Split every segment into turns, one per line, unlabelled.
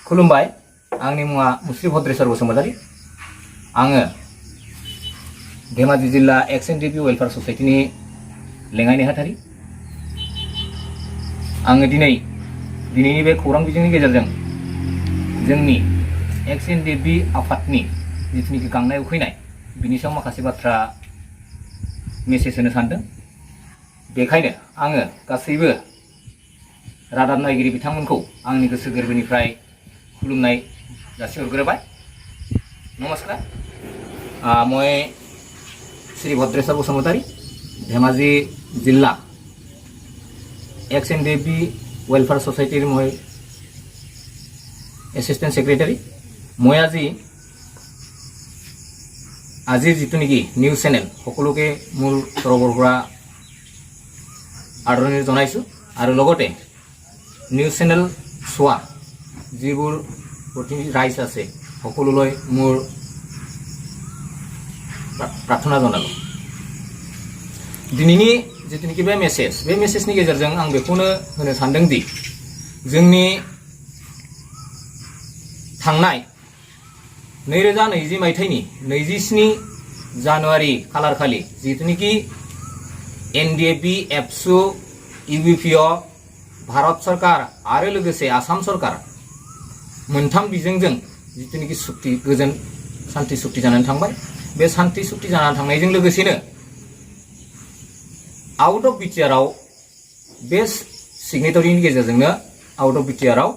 खुलुमबाय आंनि मुङा मुस्रि भद्रेश्वर बसुमतारी आङो धेमाजि जिल्ला एक्स एन डि पि वेलफेयार ससाइटिनि लेङाइ नेहाथारि आङो दिनैनि बे खौरां बिजोंनि गेजेरजों जोंनि एक्स एन डि पि आफादनि जिथुनिखि गांनाय उखैनाय बिनि सायाव माखासे बाथ्रा मेसेज होनो सानदों। बेखायनो आङो गासैबो रादाब नायगिरि बिथांमोनखौ आंनि गोसो गोरबोनिफ्राय खुलुमनाय जासिहरग्रोबाय। नमस्कार। मैं श्री भद्रेश्वर बसुमतारी धेमाजि जिल्ला एक्स एन डि पि वेलफेयार ससाइटिर मैं एसिस्टेंट सेक्रेटारी। मैं আজি जितुनिकि निউज चेनेल सकलोके मोर तरफर পৰা आदरणी जनाइছো आरो लगते निউজ चेनेल चोৱা যিবোৰ प्रतिनिधि राइज আছে সকলোলৈ मोर प्रार्थना जनालो। दिनैनि जितुनिकि बे मेसेजनि गेजेरजों आं बेखौनो होनो सानदों दि जोंनि थांनाय 2020 मायथाइनि 27 जानुवारि खालार खालि जितुनिकि एनडिएफबि एबसु इउपिपिअ भारत सरकार आरो लोगोसे आसाम सरकार मोनथाम बिजोंजों जितुनिकि सुक्ति गोजोन शान्ति सुक्ति जानानै थांबाय। बे शान्ति सुक्ति जानानै थांनायजों लोगोसेनो आउट अफ बिटिआरआव बे सिगनेटरिनि गेजेरजोंनो आउट अफ बिटिआरआव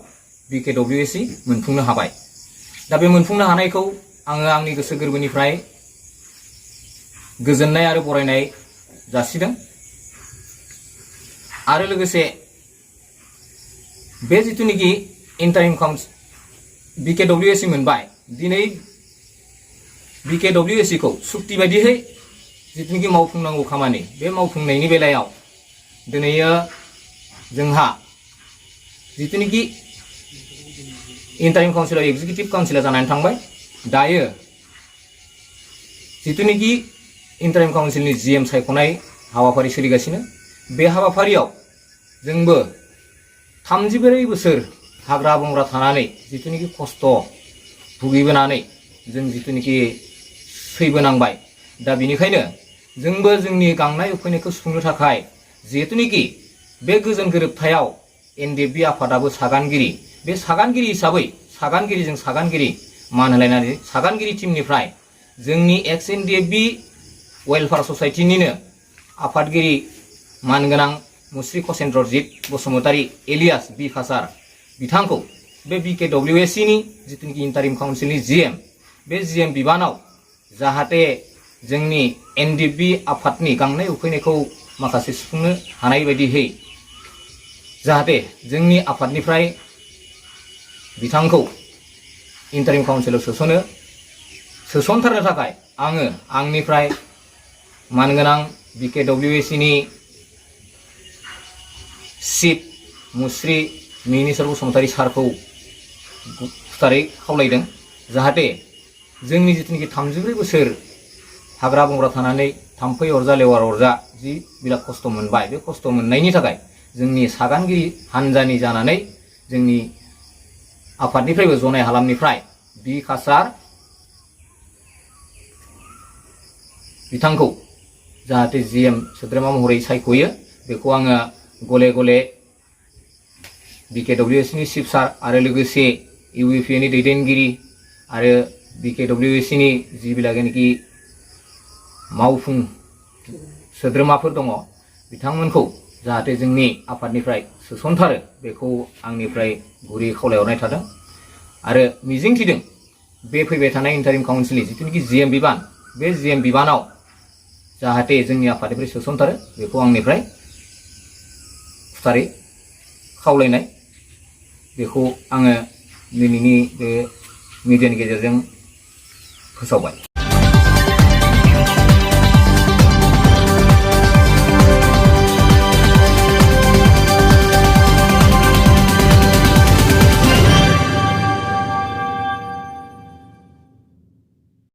बिकेडब्लिउएसि मोनफुंनो हाबाय। दा बे मोनफुंनो हानायखौ आङो आंनि गोसो गोरबोनिफ्राय गोजोननाय आरो बरायनाय जासिदों। आरो लोगोसे बे जितुनिकि इन्टारिम काउन्सिल बिकेडब्लिउएसि मोनबाय। दिनै बिकेडब्लिउएसि खौ सुक्ति बायदियै जितुनिकि मावफुंनांगौ खामानि बे मावफुंनायनि बेलायाव दिनै जोंहा जितुनिकि इन्टारिम काउन्सिल एक्जिकिउटिभ काउन्सिला जानानै थांबाय। दायो जितुनिकि इन्टारिम काउन्सिलनि जिएम सायख'नाय हाबाफारि सोलिगासिनो। बे हाबाफारियाव जोंबो 34 बोसोर हाग्रा बंग्रा थानानै जितुनिकि खस्थ' भुगिबोनानै जों जितुनिकि सैबोनांबाय। दा बेनिखायनो जोंबो जोंनि गांनाय उखैनायखौ सुफुंनो थाखाय जितुनिकि बे गोजोन गोरोबथायाव एनडिएफबि आफादाबो सागानगिरि। बे सागानगिरि हिसाबै सागानगिरिजों सागानगिरि मान होलायनानै सागानगिरि टीमनिफ्राय जोंनि एक्स एनडिएफबि वेलफेयार ससाइटिनिनो आफादगिरि मानगोनां मुस्रि कसेन्द्रजित बसुमतारी एलियास बि कासार बिथांखौ बे बिकेडब्लिउएसि नि जितुनिकि इन्टारिम काउन्सिलनि जिएम बे जिएम बिबानाव जाहाथे जोंनि एनडिएफबि आफादनि गांनाय उखैनायखौ माखासे सुफुंनो हानाय बायदियै जाहाथे जोंनि आफादनिफ्राय बिथांखौ इन्टारिम काउन्सिलाव सोसनथारनो थाखाय आङो आंनिफ्राय मानगोनां बिकेडब्लिउएसि नि चिफ मुस्रि मिनिस्टार बसुमतारी सारखौ खुथारै खावलायदों जाहाथे जोंनि जितुनिकि 34 बोसोर हाग्रा बंग्रा थानानै थाम्फै अरजा लेवार अरजा जि बिराद खस्थ' मोनबाय। बे खस्थ' मोननायनि थाखाय जोंनि सागानगिरि हानजानि जानानै जोंनि आफादनिफ्रायबो जनाय हालामनिफ्राय बि कासार बिथांखौ जाहाथे जिएम सोद्रोमा महरै सायख'यो बेखौ आङो गले गले बिकेडब्लिउएसि नि चिफ सार आरो लोगोसे इउपिपिअ नि दैदेनगिरि आरो बिकेडब्लिउएसि नि जिबिलागोनखि मावफुं सोद्रोमाफोर दङ बिथांमोनखौ जाहाथे जोंनि आफादनिफ्राय सोसनथारो बेखौ आंनिफ्राय गुरै खावलायहरनाय थादों। आरो मिजिंथिदों बे फैबाय थानाय इन्टारिम काउन्सिलनि जितुनिकि जिएम बिबान बे जिएम बिबानाव जाहाथे जोंनि आफादनिफ्राय सोसनथारो बेखौ आंनिफ्राय खुथारै खावलायनाय बेखौ आङो दिनैनि बे मिडियानि गेजेरजों फोसावबाय।